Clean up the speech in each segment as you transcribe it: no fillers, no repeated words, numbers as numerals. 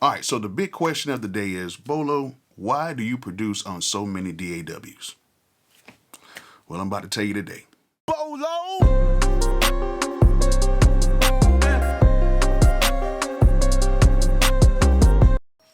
All right, so the big question of the day is, Bolo, why do you produce on so many DAWs? Well, I'm about to tell you today. Bolo!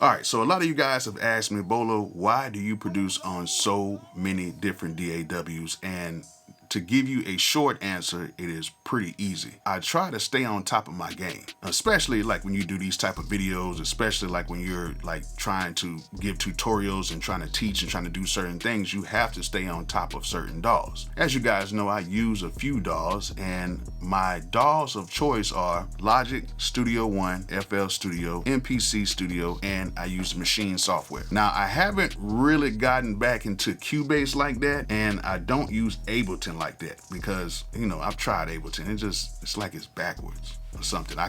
All right, so a lot of you guys have asked me, Bolo, why do you produce on so many different DAWs? And to give you a short answer, it is pretty easy. I try to stay on top of my game, especially like when you do these type of videos, especially like when you're like trying to give tutorials and trying to teach and trying to do certain things, you have to stay on top of certain DAWs. As you guys know, I use a few DAWs, and my DAWs of choice are Logic, Studio One, FL Studio, MPC Studio, and I use Maschine software. Now, I haven't really gotten back into Cubase like that, and I don't use Ableton like that because, you know, I've tried Ableton. It's like it's backwards or something. I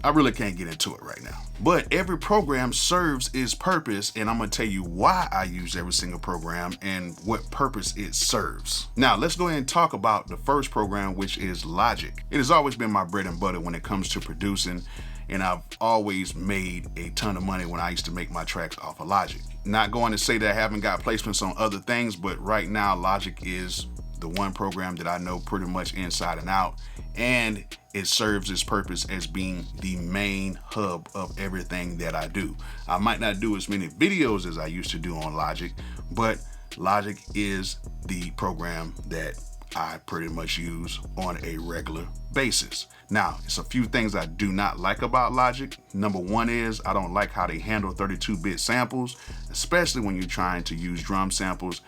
really can't get into it right now. But every program serves its purpose, and I'm gonna tell you why I use every single program and what purpose it serves. Now, let's go ahead and talk about the first program, which is Logic. It has always been my bread and butter when it comes to producing, and I've always made a ton of money when I used to make my tracks off of Logic. Not going to say that I haven't got placements on other things, but right now Logic is the one program that I know pretty much inside and out, and it serves its purpose as being the main hub of everything that I do. I might not do as many videos as I used to do on Logic, but Logic is the program that I pretty much use on a regular basis. Now, it's a few things I do not like about Logic. Number one is I don't like how they handle 32-bit samples, especially when you're trying to use drum samples.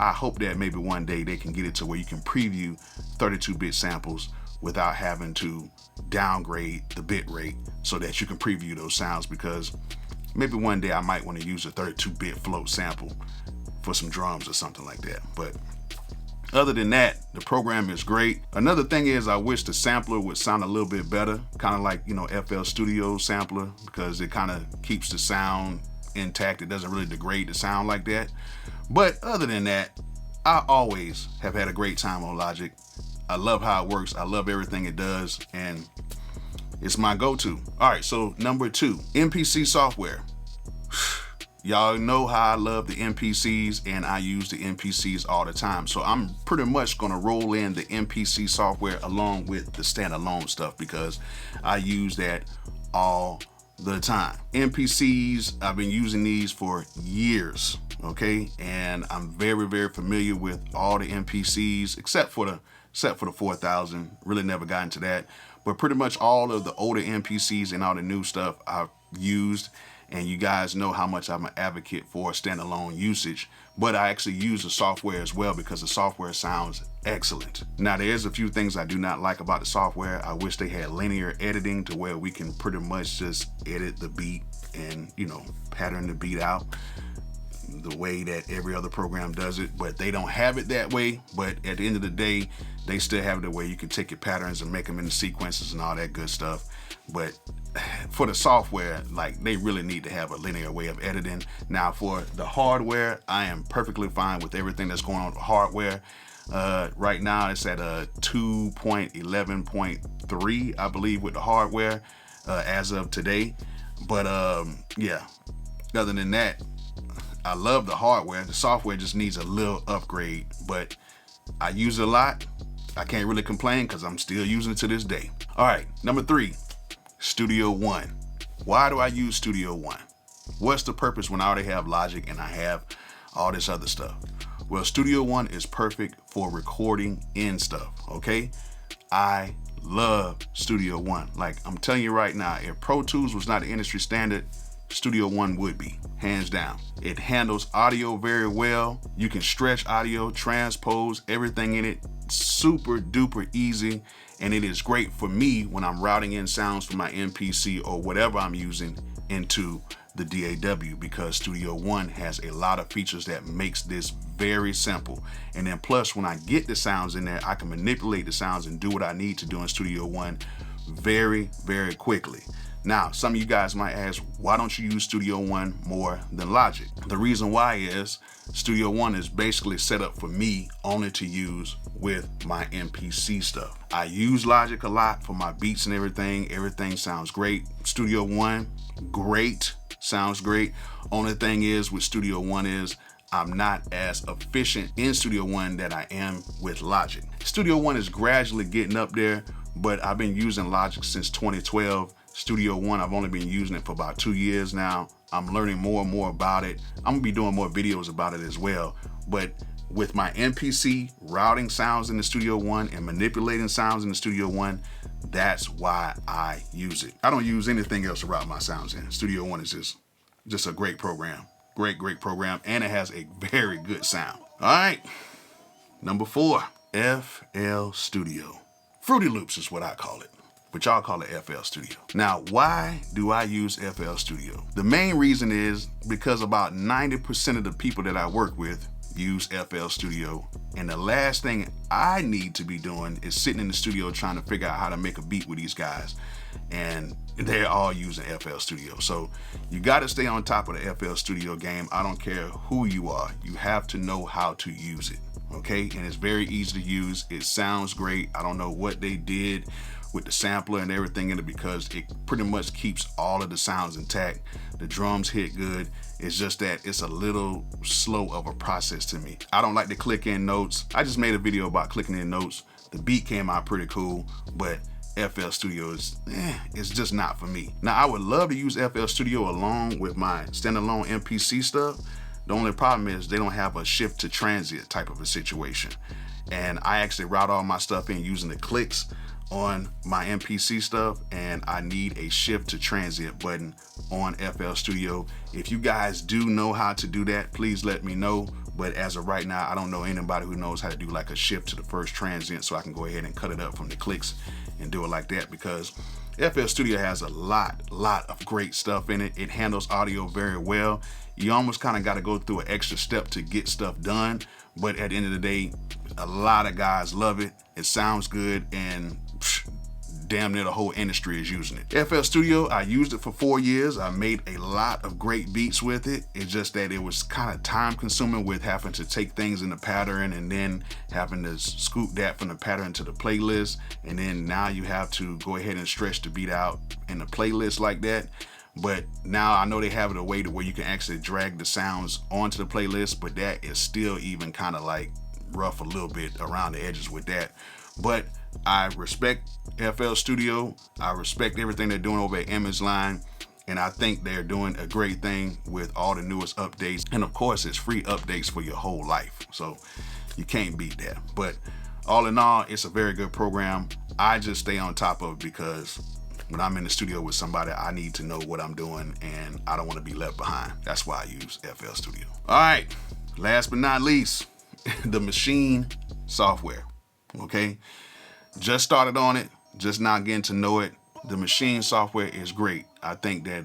I hope that maybe one day they can get it to where you can preview 32-bit samples without having to downgrade the bit rate so that you can preview those sounds, because maybe one day I might want to use a 32-bit float sample for some drums or something like that. But other than that, the program is great. Another thing is I wish the sampler would sound a little bit better, kind of like, you know, FL Studio sampler, because it kind of keeps the sound intact. It doesn't really degrade the sound like that. But other than that, I always have had a great time on Logic. I love how it works. I love everything it does, and it's my go-to. All right, so number two, MPC software. Y'all know how I love the MPCs, and I use the MPCs all the time. So I'm pretty much gonna roll in the MPC software along with the standalone stuff because I use that all the time. MPCs, I've been using these for years, okay? And I'm very, very familiar with all the MPCs except for the 4000. Really never got into that. But pretty much all of the older MPCs and all the new stuff I've used. And you guys know how much I'm an advocate for standalone usage, but I actually use the software as well because the software sounds excellent. Now, there's a few things I do not like about the software. I wish they had linear editing to where we can pretty much just edit the beat and, you know, pattern the beat out the way that every other program does it, but they don't have it that way. But at the end of the day, they still have it where you can take your patterns and make them into sequences and all that good stuff. But for the software, like, they really need to have a linear way of editing. Now, for the hardware, I am perfectly fine with everything that's going on with the hardware. Right now, it's at a 2.11.3, I believe, with the hardware as of today. But yeah, other than that, I love the hardware. The software just needs a little upgrade, but I use it a lot. I can't really complain because I'm still using it to this day. All right, number three, Studio One. Why do I use Studio One? What's the purpose when I already have Logic and I have all this other stuff? Well, Studio One is perfect for recording in stuff, okay? I love Studio One. Like, I'm telling you right now, if Pro Tools was not an industry standard, Studio One would be, hands down. It handles audio very well. You can stretch audio, transpose, everything in it. Super duper easy. And it is great for me when I'm routing in sounds from my MPC or whatever I'm using into the DAW, because Studio One has a lot of features that makes this very simple. And then plus, when I get the sounds in there, I can manipulate the sounds and do what I need to do in Studio One very, very quickly. Now, some of you guys might ask, why don't you use Studio One more than Logic? The reason why is Studio One is basically set up for me only to use with my MPC stuff. I use Logic a lot for my beats and everything. Everything sounds great. Studio One, great. sounds great. Only thing is with Studio One is I'm not as efficient in Studio One that I am with Logic. Studio One is gradually getting up there, but I've been using Logic since 2012. Studio One, I've only been using it for about 2 years now. I'm learning more and more about it. I'm gonna be doing more videos about it as well. But with my MPC routing sounds in the Studio One and manipulating sounds in the Studio One, that's why I use it. I don't use anything else to route my sounds in. Studio One is just a great program. Great program, and it has a very good sound. All right, number 4, FL Studio. Fruity Loops is what I call it, but y'all call it FL Studio. Now, why do I use FL Studio? The main reason is because about 90% of the people that I work with use FL Studio, and the last thing I need to be doing is sitting in the studio trying to figure out how to make a beat with these guys, and they're all using FL Studio. So you got to stay on top of the FL Studio game. I don't care who you are, you have to know how to use it, okay? And it's very easy to use. It sounds great. I don't know what they did with the sampler and everything in it, because it pretty much keeps all of the sounds intact. The drums hit good. It's just that it's a little slow of a process to me. I don't like to click in notes. I just made a video about clicking in notes. The beat came out pretty cool, but FL Studio is, it's just not for me. Now, I would love to use FL Studio along with my standalone MPC stuff. The only problem is they don't have a shift to transient type of a situation. And I actually route all my stuff in using the clicks on my MPC stuff, and I need a shift to transient button on FL Studio. If you guys do know how to do that, please let me know. But as of right now, I don't know anybody who knows how to do like a shift to the first transient, so I can go ahead and cut it up from the clicks and do it like that, because FL Studio has a lot of great stuff in it. It handles audio very well. You almost kind of got to go through an extra step to get stuff done, but at the end of the day, a lot of guys love it. It sounds good, and damn near the whole industry is using it. FL Studio, I used it for 4 years. I made a lot of great beats with it. It's just that it was kind of time consuming with having to take things in the pattern and then having to scoop that from the pattern to the playlist. And then now you have to go ahead and stretch the beat out in the playlist like that. But now I know they have it a way to where you can actually drag the sounds onto the playlist, but that is still even kind of like rough a little bit around the edges with that. But I respect FL Studio. I respect everything they're doing over at Image Line, and I think they're doing a great thing with all the newest updates. And of course, it's free updates for your whole life, so you can't beat that. But all in all, it's a very good program. I just stay on top of it because when I'm in the studio with somebody, I need to know what I'm doing, and I don't want to be left behind. That's why I use FL Studio. All right, last but not least, the Maschine software. Okay, just started on it, just now getting to know it. The Maschine software is great. I think that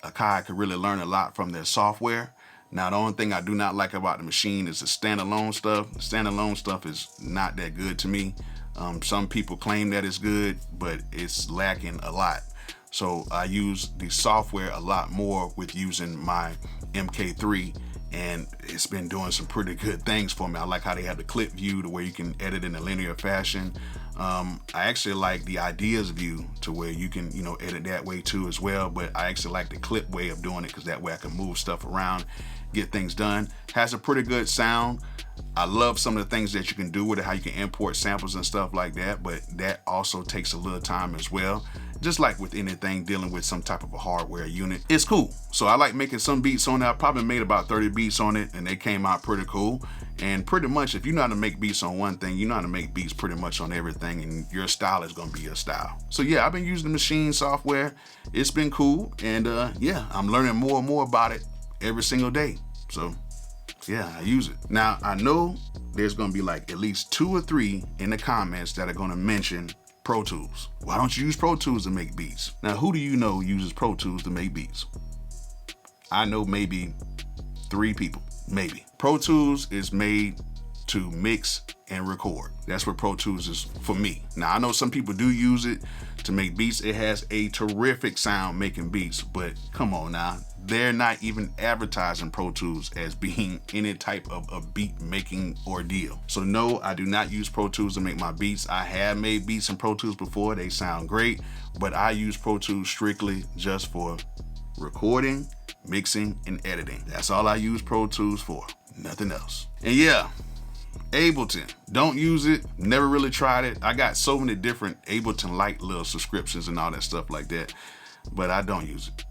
Akai could really learn a lot from their software. Now, the only thing I do not like about the Maschine is the standalone stuff. The standalone stuff is not that good to me. Some people claim that it's good, but it's lacking a lot. So I use the software a lot more with using my MK3, and it's been doing some pretty good things for me. I like how they have the clip view to where you can edit in a linear fashion. I actually like the ideas view to where you can, edit that way too as well. But I actually like the clip way of doing it, because that way I can move stuff around, get things done. Has a pretty good sound. I love some of the things that you can do with it, how you can import samples and stuff like that, but that also takes a little time as well. Just like with anything dealing with some type of a hardware unit, it's cool. So I like making some beats on it. I probably made about 30 beats on it, and they came out pretty cool. And pretty much, if you know how to make beats on one thing, you know how to make beats pretty much on everything, and your style is gonna be your style. So yeah, I've been using the Maschine software. It's been cool, and yeah, I'm learning more and more about it every single day. So yeah, I use it. Now, I know there's gonna be like at least 2 or 3 in the comments that are gonna mention Pro Tools. Why don't you use Pro Tools to make beats? Now, who do you know uses Pro Tools to make beats? I know maybe 3 people, maybe. Pro Tools is made to mix and record. That's what Pro Tools is for me. Now, I know some people do use it to make beats. It has a terrific sound making beats, but come on now. They're not even advertising Pro Tools as being any type of a beat making ordeal. So no, I do not use Pro Tools to make my beats. I have made beats in Pro Tools before. They sound great, but I use Pro Tools strictly just for recording, mixing, and editing. That's all I use Pro Tools for, nothing else. And yeah, Ableton, don't use it, never really tried it. I got so many different Ableton Lite little subscriptions and all that stuff like that, but I don't use it.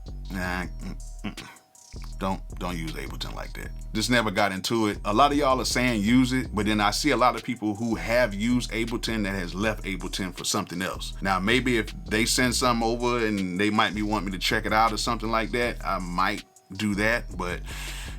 Don't use Ableton like that. Just never got into it. A lot of y'all are saying use it, but then I see a lot of people who have used Ableton that has left Ableton for something else. Now, maybe if they send something over and they might be wanting me to check it out or something like that, I might do that, but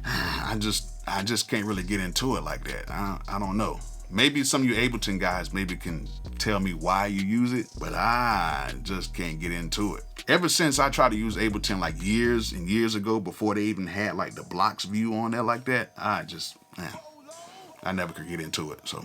I just can't really get into it like that. I don't know. Maybe some of you Ableton guys maybe can tell me why you use it, but I just can't get into it. Ever since I tried to use Ableton like years and years ago, before they even had like the blocks view on there like that, I never could get into it. So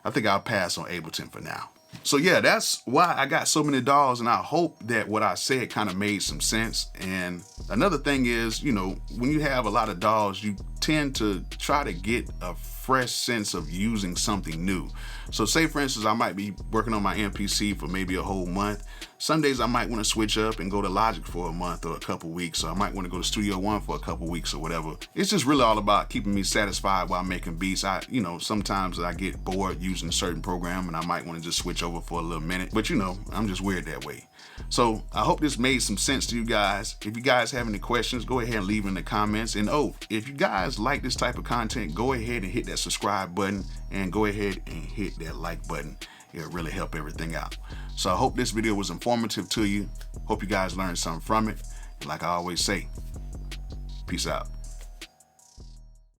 I think I'll pass on Ableton for now. So yeah, that's why I got so many DAWs, and I hope that what I said kind of made some sense. And another thing is, you know, when you have a lot of DAWs, you tend to try to get a fresh sense of using something new. So say for instance, I might be working on my MPC for maybe a whole month. Some days I might want to switch up and go to Logic for a month or a couple weeks, or I might want to go to Studio One for a couple weeks or whatever. It's just really all about keeping me satisfied while making beats. You know, sometimes I get bored using a certain program and I might want to just switch over for a little minute, but you know, I'm just weird that way. So I hope this made some sense to you guys. If you guys have any questions, go ahead and leave in the comments. And if you guys like this type of content, go ahead and hit that subscribe button and go ahead and hit that like button. It'll really help everything out. So I hope this video was informative to you. Hope you guys learned something from it. And like I always say, peace out.